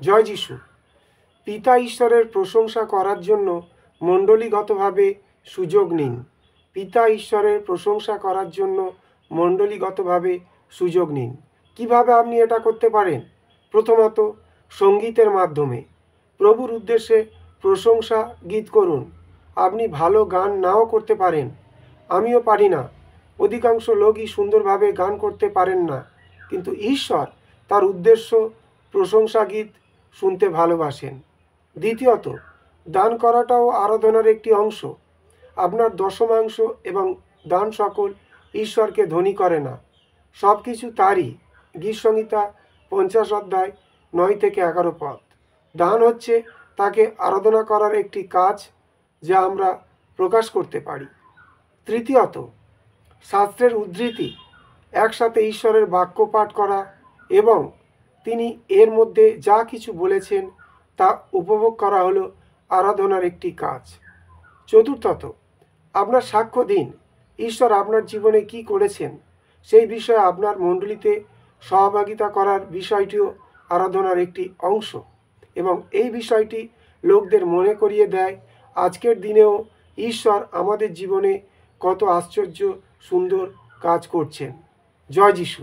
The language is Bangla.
জয় যিশু। পিতা ঈশ্বরের প্রশংসা করার জন্য মণ্ডলীগতভাবে সুযোগ নিন। পিতা ঈশ্বরের প্রশংসা করার জন্য মণ্ডলীগতভাবে সুযোগ নিন। কিভাবে আপনি এটা করতে পারেন? প্রথমত, সঙ্গীতের মাধ্যমে প্রভুর উদ্দেশ্যে প্রশংসা গীত করুন। আপনি ভালো গান নাও করতে পারেন, আমিও পারি না। অধিকাংশ লোকই সুন্দরভাবে গান করতে পারেন না, কিন্তু ঈশ্বর তার উদ্দেশ্য প্রশংসা গীত শুনতে ভালোবাসেন। দ্বিতীয়ত, দান করাটাও আরাধনার একটি অংশ। আপনার দশমাংশ এবং দান সকল ঈশ্বরকে ধনী করে না, সব কিছু তারই। গীতসংহিতা 50 অধ্যায় 9 থেকে 11 পদ। দান হচ্ছে তাকে আরাধনা করার একটি কাজ যা আমরা প্রকাশ করতে পারি। তৃতীয়ত, শাস্ত্রের উদ্ধৃতি, একসাথে ঈশ্বরের বাক্য পাঠ করা এবং তিনি এর মধ্যে যা কিছু বলেছেন তা উপভোগ করা হলো আরাধনার একটি কাজ। চতুর্থত, আপনার সাক্ষ্য দিন। ঈশ্বর আপনার জীবনে কি করেছেন সেই বিষয়ে আপনার মণ্ডলীতে সহভাগিতা করার বিষয়টিও আরাধনার একটি অংশ, এবং এই বিষয়টি লোকদের মনে করিয়ে দেয় আজকের দিনেও ঈশ্বর আমাদের জীবনে কত আশ্চর্য সুন্দর কাজ করছেন। জয় যিশু।